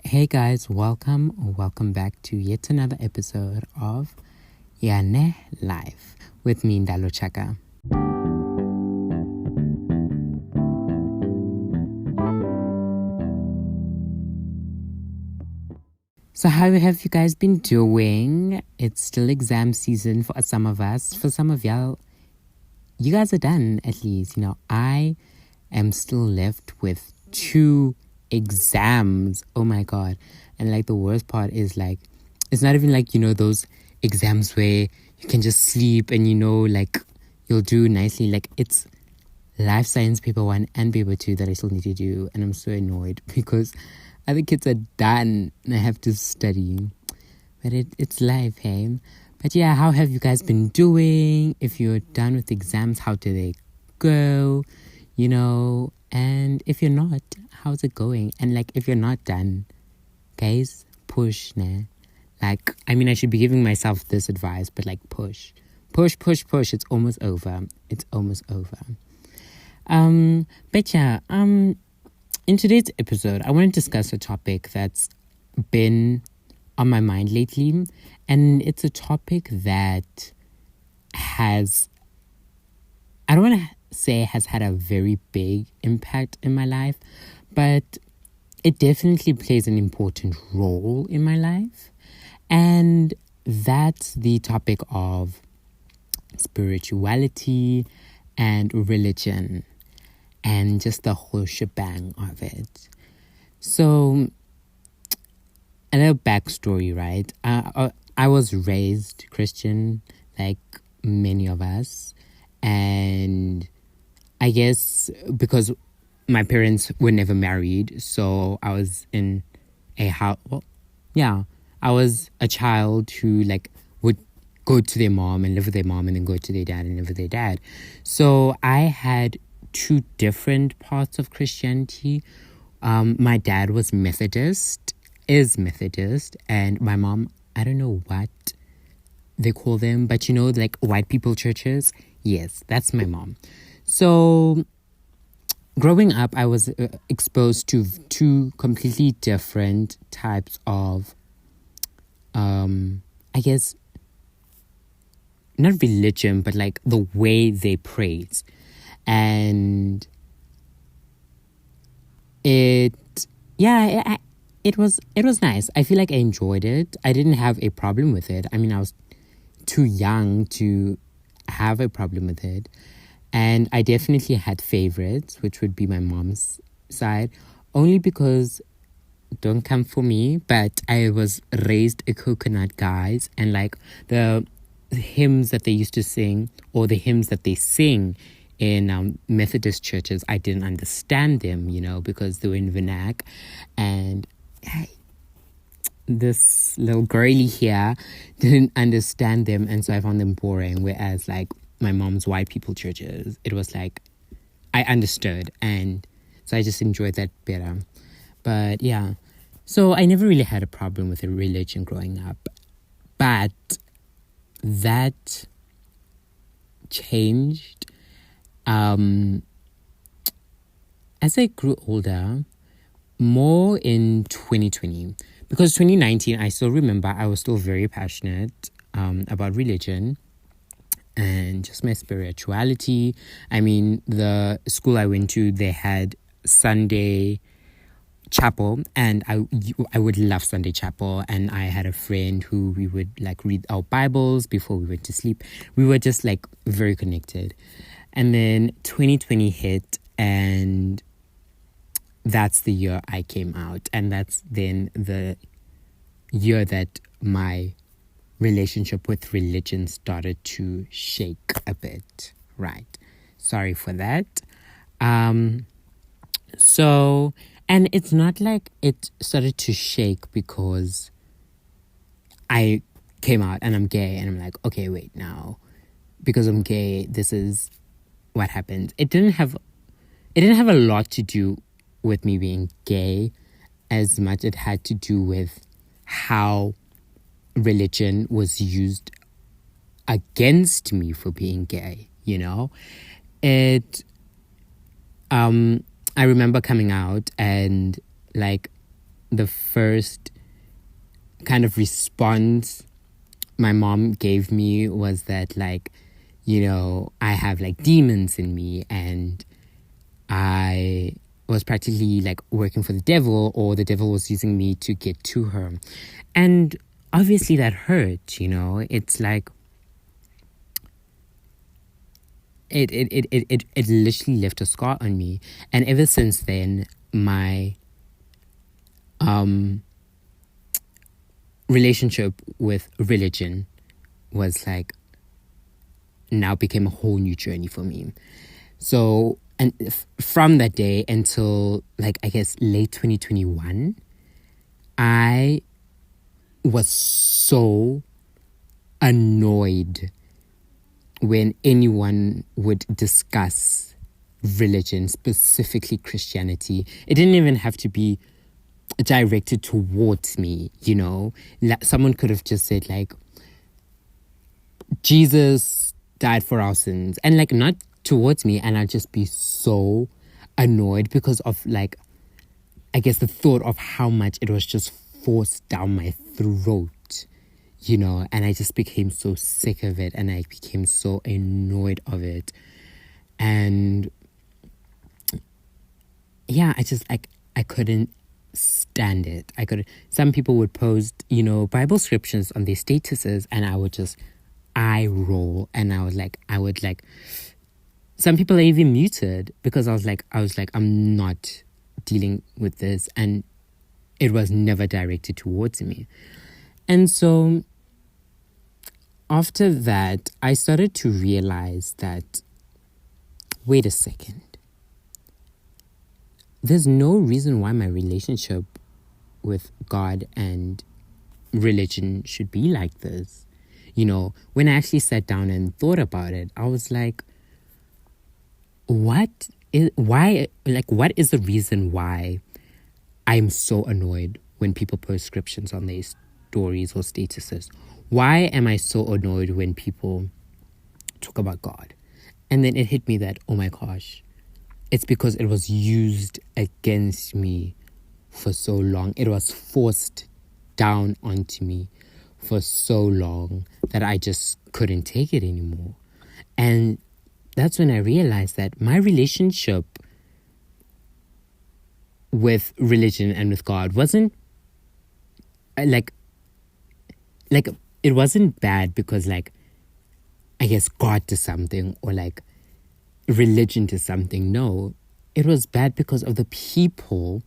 Hey guys, welcome back to yet another episode of Yane Life with me, Ndalo Chaka. So how have you guys been doing? It's still exam season for some of us. For some of y'all, you guys are done at least. I am still left with 2 exams. Oh my god. And the worst part is it's not even those exams where you can just sleep and you'll do nicely. It's life science paper 1 and paper 2 that I still need to do, and I'm so annoyed because other kids are done and I have to study. But it's life, hey? But yeah, how have you guys been doing? If you're done with exams, how do they go? And if you're not, how's it going? And if you're not done, guys, push, nah. I should be giving myself this advice, but push. Push. It's almost over. But yeah, in today's episode, I want to discuss a topic that's been on my mind lately, and it's a topic that I don't want to say has had a very big impact in my life, but it definitely plays an important role in my life, and that's the topic of spirituality and religion and just the whole shebang of it. So, a little backstory, right? I was raised Christian, like many of us, and I guess because my parents were never married, so I was in a house. Well, yeah, I was a child who would go to their mom and live with their mom, and then go to their dad and live with their dad. So I had 2 different parts of Christianity. My dad was is Methodist, and my mom, I don't know what they call them, but white people churches. Yes, that's my mom. So growing up, I was exposed to 2 completely different types of, I guess, not religion, but the way they praise. And it was nice. I feel like I enjoyed it. I didn't have a problem with it. I was too young to have a problem with it. And I definitely had favorites, which would be my mom's side, only because, don't come for me, but I was raised a coconut, guys, and the hymns that they used to sing, or the hymns that they sing in Methodist churches, I didn't understand them, because they were in vernac, and this little girly here didn't understand them, and so I found them boring. Whereas my mom's white people churches, it was I understood, and so I just enjoyed that better. But yeah, so I never really had a problem with a religion growing up, but that changed as I grew older, more in 2020, because 2019, I still remember I was still very passionate about religion and just my spirituality. The school I went to, they had Sunday chapel, and I would love Sunday chapel, and I had a friend who we would read our Bibles before we went to sleep. We were just very connected. And then 2020 hit, and that's the year I came out, and that's then the year that my relationship with religion started to shake a bit, right? Sorry for that. So, and it's not it started to shake because I came out and I'm gay, and I'm okay, wait, now, because I'm gay, this is what happened. It didn't have a lot to do with me being gay as much. It had to do with how religion was used against me for being gay, I remember coming out, and the first kind of response my mom gave me was that, like, I have like demons in me, and I was practically like working for the devil, or the devil was using me to get to her. And obviously that hurt, it's like it literally left a scar on me. And ever since then, my relationship with religion was like now became a whole new journey for me. So, and from that day until like I guess late 2021, I was so annoyed when anyone would discuss religion, specifically Christianity. It didn't even have to be directed towards me, Someone could have just said like, Jesus died for our sins, and like not towards me, and I'd just be so annoyed because of like, I guess the thought of how much it was just forced down my throat, and I just became so sick of it, and I became so annoyed of it. And yeah, I couldn't stand it. Some people would post, Bible scriptures on their statuses, and I would just eye roll, and I would like, some people are even muted because I was like, I'm not dealing with this, and it was never directed towards me. And so after that, I started to realize that, wait a second, there's no reason why my relationship with God and religion should be like this. When I actually sat down and thought about it, I was like, what is the reason why I'm so annoyed when people post scriptures on their stories or statuses? Why am I so annoyed when people talk about God? And then it hit me that, oh my gosh, it's because it was used against me for so long. It was forced down onto me for so long that I just couldn't take it anymore. And that's when I realized that my relationship with religion and with God wasn't like it wasn't bad because like I guess God did something or like religion did something. No, it was bad because of the people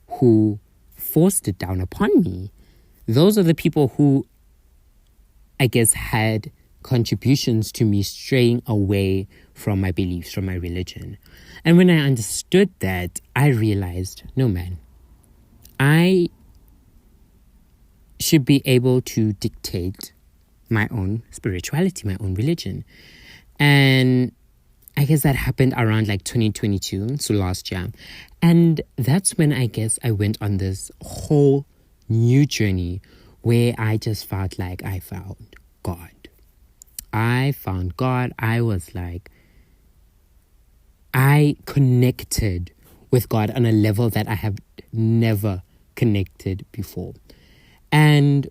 who forced it down upon me. Those are the people who I guess had contributions to me straying away from my beliefs, from my religion. And when I understood that, I realized, no man, I should be able to dictate my own spirituality, my own religion. And I guess that happened around like 2022, so last year. And that's when I guess I went on this whole new journey where I just felt like I found God. I found God. I was like, I connected with God on a level that I have never connected before. And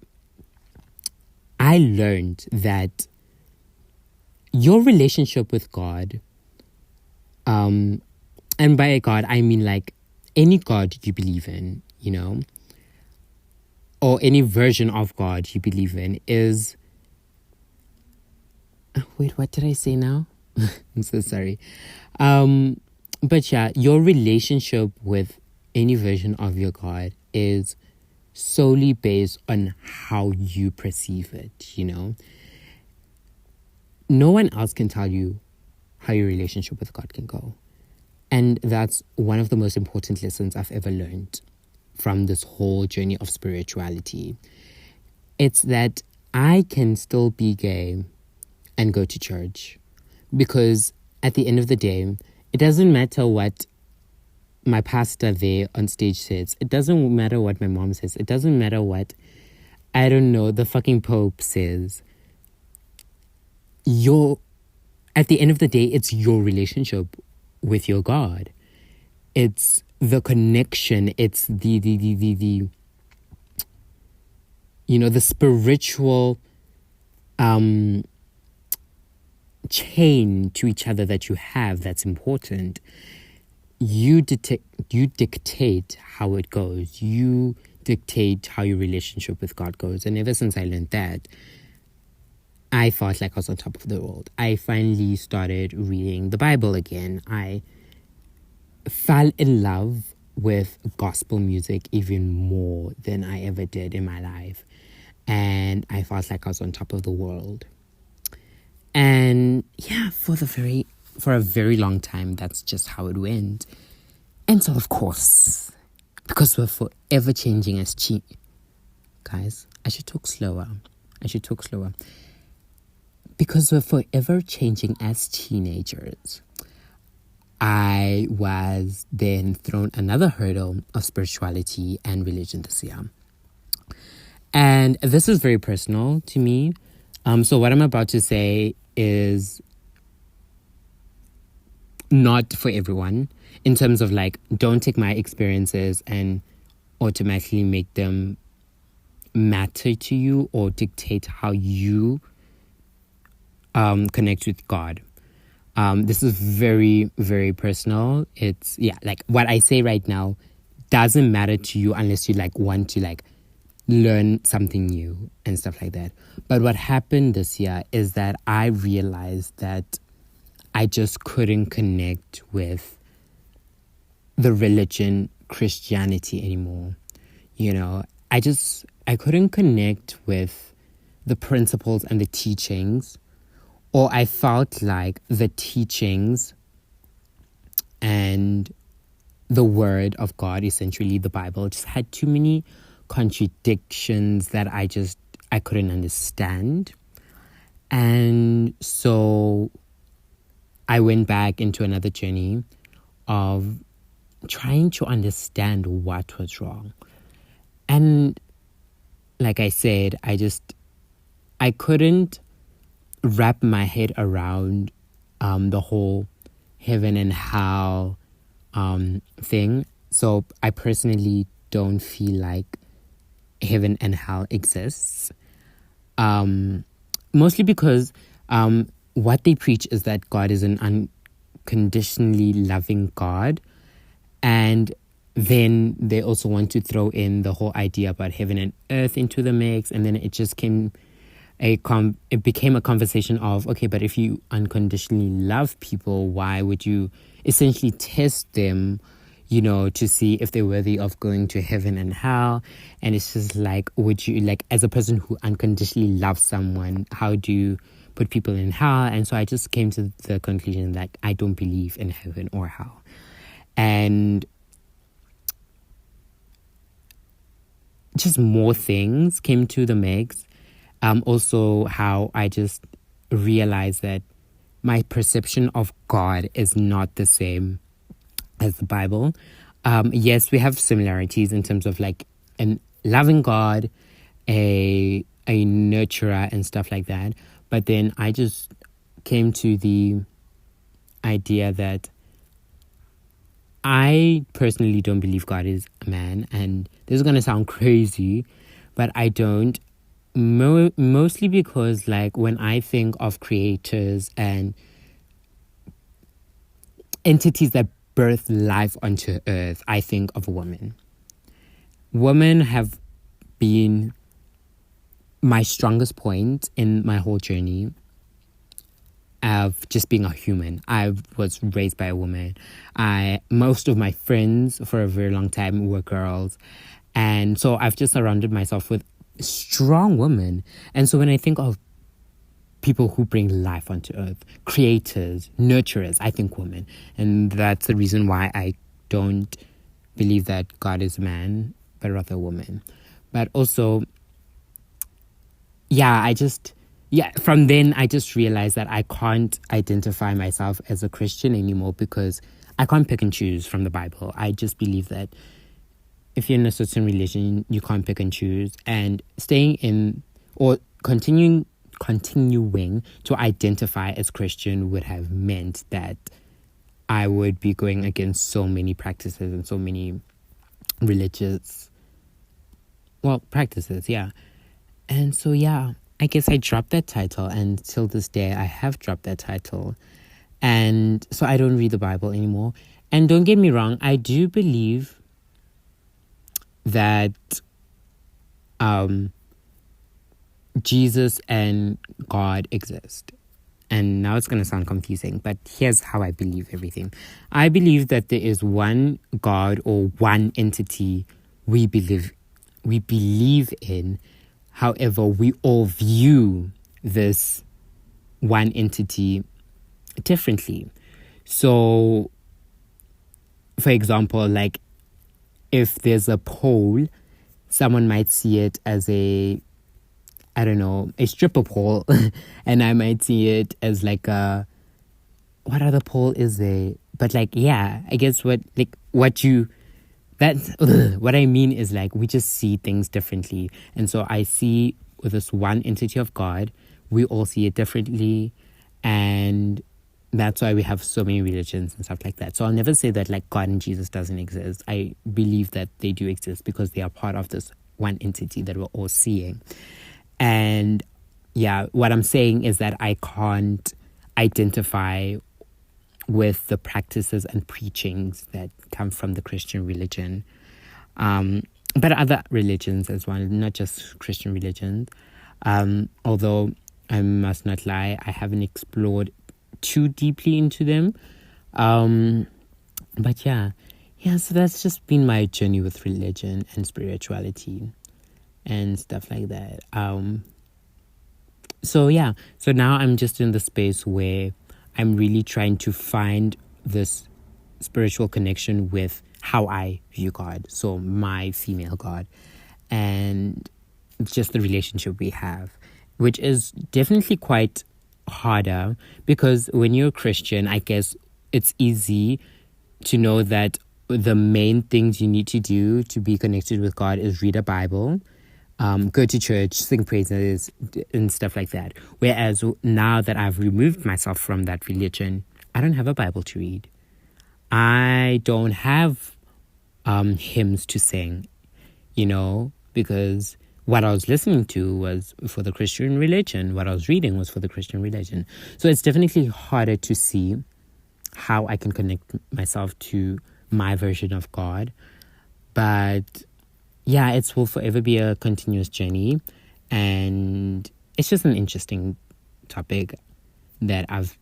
I learned that your relationship with God, and by God, I mean like any God you believe in, or any version of God you believe in is... Wait, what did I say now? I'm so sorry. But yeah, your relationship with any version of your God is solely based on how you perceive it, No one else can tell you how your relationship with God can go. And that's one of the most important lessons I've ever learned from this whole journey of spirituality. It's that I can still be gay and go to church, because at the end of the day, it doesn't matter what my pastor there on stage says. It doesn't matter what my mom says. It doesn't matter what, I don't know, the fucking Pope says. At the end of the day, it's your relationship with your God. It's the connection. It's the the spiritual chain to each other that you have that's important. You dictate how it goes. You dictate how your relationship with God goes. And ever since I learned that, I felt like I was on top of the world. I finally started reading the Bible again. I fell in love with gospel music even more than I ever did in my life. And I felt like I was on top of the world. And yeah, for a very long time, that's just how it went. And so, of course, because we're forever changing as guys, I should talk slower. Because we're forever changing as teenagers, I was then thrown another hurdle of spirituality and religion this year. And this is very personal to me. So what I'm about to say is not for everyone, in terms of like, don't take my experiences and automatically make them matter to you or dictate how you connect with God. This is very, very personal. It's, like what I say right now doesn't matter to you unless you like want to like learn something new and stuff like that. But what happened this year is that I realized that I just couldn't connect with the religion Christianity anymore. I couldn't connect with the principles and the teachings, or I felt like the teachings and the word of God, essentially the Bible, just had too many contradictions that I couldn't understand. And so I went back into another journey of trying to understand what was wrong. And like I said, I couldn't wrap my head around the whole heaven and hell thing. So I personally don't feel like heaven and hell exists. Mostly because what they preach is that God is an unconditionally loving God. And then they also want to throw in the whole idea about heaven and earth into the mix. And then it just became a conversation of, okay, but if you unconditionally love people, why would you essentially test them, to see if they're worthy of going to heaven and hell? And it's just like, would you, like, as a person who unconditionally loves someone, how do you put people in hell? And so I just came to the conclusion that I don't believe in heaven or hell. And just more things came to the mix. Also, how I just realized that my perception of God is not the same as the Bible. Yes, we have similarities in terms of like a loving God, a nurturer and stuff like that. But then I just came to the idea that I personally don't believe God is a man. And this is going to sound crazy, but I don't. Mostly because, like, when I think of creators and entities that birth life onto earth, I think of a woman. Women have been my strongest point in my whole journey of just being a human. I was raised by a woman. Most of my friends for a very long time were girls. And so I've just surrounded myself with strong women. And so when I think of people who bring life onto earth, creators, nurturers, I think women. And that's the reason why I don't believe that God is a man, but rather a woman. But also, from then I just realized that I can't identify myself as a Christian anymore because I can't pick and choose from the Bible. I just believe that if you're in a certain religion, you can't pick and choose. And staying in or continuing to identify as Christian would have meant that I would be going against so many practices and so many religious, practices, yeah. And so, yeah, I guess I dropped that title, and till this day, I have dropped that title. And so I don't read the Bible anymore. And don't get me wrong, I do believe that Jesus and God exist. And now it's going to sound confusing, but here's how I believe everything. I believe that there is one God or one entity we believe in. However, we all view this one entity differently. So, for example, like if there's a pole, someone might see it as a stripper pole, and I might see it as like what other pole is there? But like, yeah, I guess what I mean is like we just see things differently. And so I see with this one entity of God, we all see it differently, and that's why we have so many religions and stuff like that. So I'll never say that like God and Jesus doesn't exist. I believe that they do exist because they are part of this one entity that we're all seeing. And yeah, what I'm saying is that I can't identify with the practices and preachings that come from the Christian religion, but other religions as well, not just Christian religions. Although I must not lie, I haven't explored too deeply into them. But yeah, so that's just been my journey with religion and spirituality and stuff like that. So now I'm just in the space where I'm really trying to find this spiritual connection with how I view God, so my female God, and just the relationship we have, which is definitely quite harder, because when you're a Christian, I guess it's easy to know that the main things you need to do to be connected with God is read a Bible, go to church, sing praises, and stuff like that. Whereas now that I've removed myself from that religion, I don't have a Bible to read. I don't have hymns to sing, because what I was listening to was for the Christian religion. What I was reading was for the Christian religion. So it's definitely harder to see how I can connect myself to my version of God. But yeah, it will forever be a continuous journey, and it's just an interesting topic that I've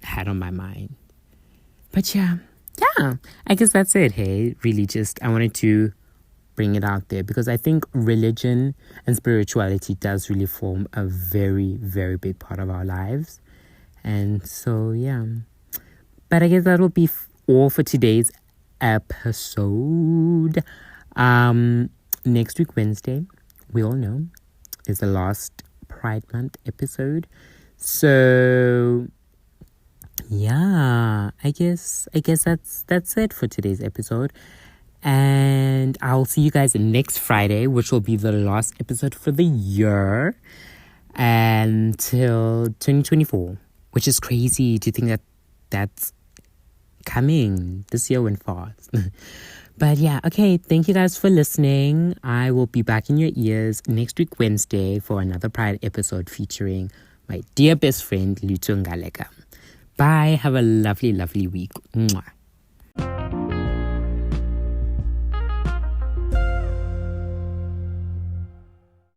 had on my mind. But yeah, I guess that's it. Hey, really just, I wanted to bring it out there because I think religion and spirituality does really form a very, very big part of our lives. And so, yeah. But I guess that'll be all for today's episode. Next week, Wednesday, we all know, is the last Pride Month episode. So yeah, I guess that's it for today's episode. And I'll see you guys next Friday, which will be the last episode for the year until 2024, which is crazy to think that that's coming. This year went fast. But yeah, okay, thank you guys for listening. I will be back in your ears next week, Wednesday, for another Pride episode featuring my dear best friend, Lutho Ngaleka. Bye. Have a lovely, lovely week. Mwah.